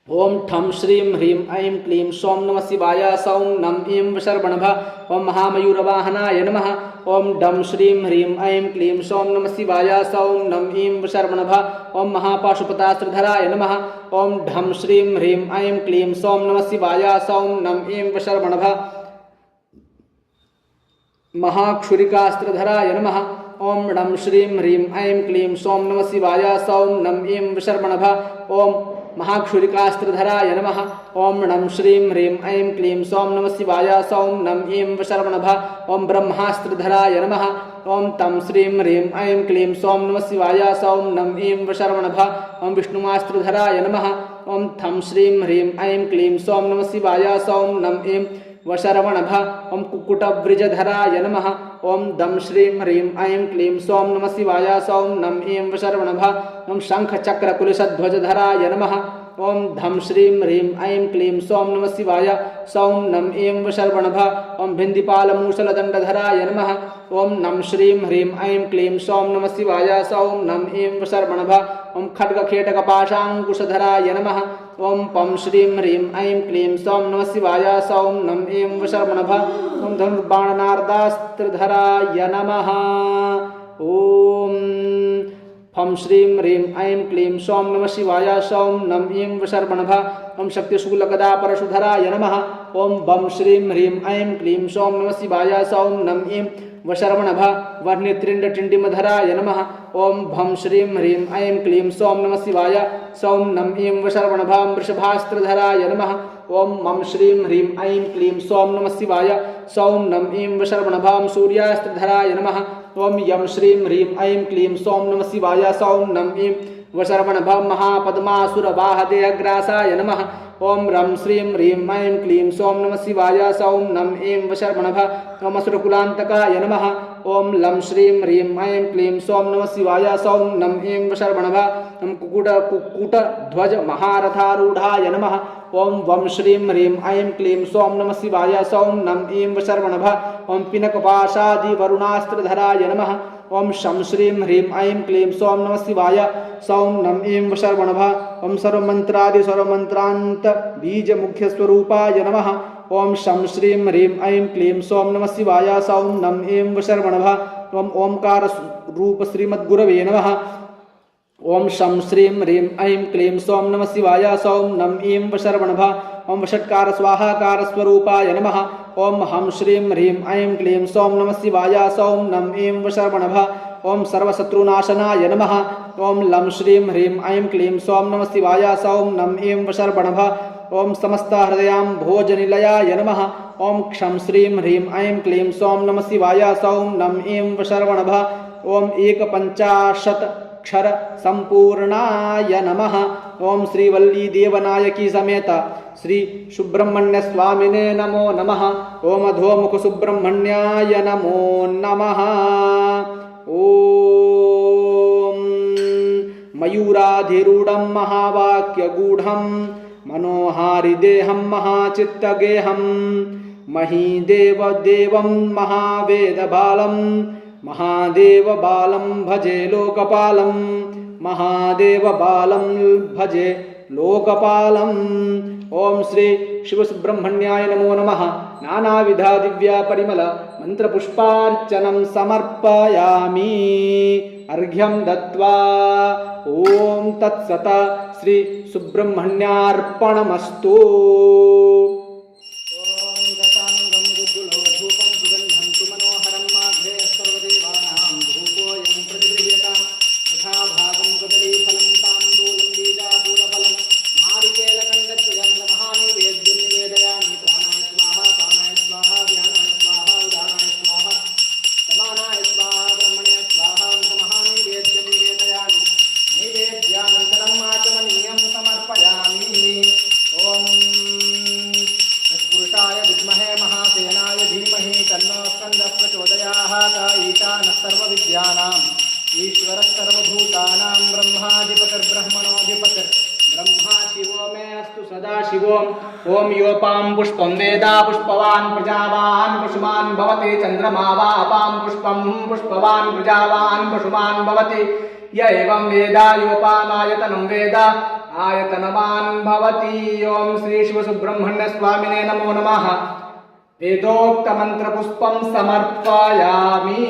S1: ओम ठं श्रीं ह्रीं ऐं क्लीं सौं नमः शिवाय सौं नम ईं वशरवणभ ओम महामयूरवाहनाय नमः ओम डं श्रीं ह्रीं ऐं क्लीं सौं नमः शिवाय सौं नम ईं वशरवणभ ओम महापाशुपतास्त्रधराय नमः ओम ढं श्रीं ह्रीं ऐं क्लीं सौं नमः शिवाय सौं नम ईं वशरवणभ महाक्षुरिकास्त्रधराय नमः ओम णं श्रीं ह्रीं ऐं क्लीं सौं नमः शिवाय सौं नम ईं वशरवणभ ओम महाक्षुरिकास्त्रधराय नमः ओम णं श्रीं ह्रीं ऐं क्लीं सौं नमः शिवाय सौं नम ईं वशरवणभ ओम ब्रह्मास्त्रधराय नमः ओम तं श्रीं ह्रीं ऐं क्लीं सौं नमः शिवाय सौं नम ईं वशरवणभ ओम विष्णुमास्त्रधराय नमः ओम थं श्रीं ह्रीं ऐं क्लीं सौं नमः शिवाय सौं नम ईं वशरवणभ ओम कुक्कुटव्रजधराय नमः ओम दं श्रीं ह्रीं ऐं क्लीं सौं नमः शिवाय सौं नम ईं वशरवणभ ओम शङ्खचक्रकुलिशध्वजधराय नमः ओम धं श्रीं ह्रीं ऐं क्लीं सौं नमः शिवाय सौं नम ईं वशरवणभ ओम भिन्दिपालमूषलदण्डधराय नमः ओम नं श्रीं ह्रीं ऐं क्लीं सौं नमः शिवाय सौं नम ईं वशरवणभ ओम खड्गखेटकपाशाङ्कुशधराय नमः ओम पं श्रीं ह्रीं ऐं क्लीं सौं नमः शिवाय सौं नम ईं वशरवणभ ओम धनुर्बाणनार्दास्त्रधराय नमः ओम फं श्रीं ह्रीं ऐं क्लीं सौं नमः शिवाय सौं नम ईं वशरवणभ ओम शक्तिशूलगदापरशुधराय नमः ओम बं श्रीं ह्रीं ऐं क्लीं सौं नमः शिवाय सौं नम ईं वशरवणभ वर्णित्रिण्डटिण्डिमधराय नमः ओम भं श्रीं ह्रीं ऐं क्लीं सौं नमः शिवाय सौं नम ईं वशरवणभ वृषभास्त्रधराय नमः ओम मम श्रीं ह्रीं ऐं क्लीं सौं नमः शिवाय सौं नम ऐं वशर्वणभां सूर्यास्त्रधराय नमः ओम यं श्रीं ह्रीं ऐं क्लीं सौं नमः शिवाय सौं नम ऐं वशर्वणभां महापद्मासुरवाहदेहग्रासाय नमः ओम रं श्रीं ह्रीं ऐं क्लीं सौं नमः शिवाय सौं नम ऐं वशर्वणभा ओम असुरकुलान्तकाय नमः ओम लं श्रीं ह्रीं ऐं क्लीं सौं नमः शिवाय सौं नम ऐं वशर्वणभा ओम कुक्कुटध्वज महारथारूढ़ाय नमः ओम वं श्रीं ह्रीं ऐं क्लीं सौं नमः शिवाय सौं नम ऐं वशर्वणभा ओम पिनकपाशादिवरुणास्त्रधराय नमः ओम शं श्रीं ह्रीं ऐं क्लीं सौं नमः शिवाय सौं नम ऐं वशर्वणभा ओम सर्वमन्त्रांत बीजमुख्यस्वरूपाय नमः ओम शं श्रीं ह्रीं ऐं क्लीं सौं नमः शिवाय सौं नम ऐं वशर्वणभा ओम ओंकार रूप श्रीमद्गुरवे नमः ओम शं श्रीं ह्रीं ऐं क्लीं सौं नमः शिवाय सौं नम ऐं वशर्वणभा ओम वषट्कार स्वाहाकार स्वरूपाय नमः ओम हं श्रीं ह्रीं ऐं क्लीं सौं नमः शिवाय सौं नम ऐं वशर्वणभा ओम सर्वशत्रुनाशनाय नमः ओम लं श्रीं ह्रीं ऐं क्लीं सौं नमः शिवाय सौं नम ऐं वशर्वणभा ओम समस्तहृदयाम्भोजनिलयाय नमः ओम क्षं श्रीं ह्रीं ऐं क्लीं सौं नमः शिवाय सौं नम ऐं वशर्वणभा ओम एकपञ्चाशत्क्षर संपूर्णाय नमः ओम श्रीवल्ली देवनायकी समेत श्री सुब्रह्मण्य स्वामिने नमो नमः ओम अधोमुख सुब्रह्मण्याय नमो नमः ओम मयूराधिरूढं महावाक्यगूढं मनोहारिदेहं महाचित्तगेहं महीदेवदेवं महावेदबालं महादेवबालं भजे लोकपालं महादेवबालं भजे लोकपालम् ओम श्री शिवसुब्रह्मण्याय नमो नमः नानाविध दिव्या परिमल मंत्रपुष्पार्चनं समर्पयामि अर्घ्यं दत्वा ओम तत्सत श्री सुब्रह्मण्यार्पणमस्तु। ओम योपां पुष्पं वेदा पुष्पवान् प्रजावान् पशुमान् भवति चंद्रमा वा अपां पुष्पं पुष्पवान् प्रजावान् पशुमान् भवति य एवं वेदा योपामायतनं वेद आयतनवान् भवति। ओम श्री शिवसुब्रह्मण्य स्वामिने नमो नमः। वेदोक्त मंत्र पुष्पं समर्पयामि।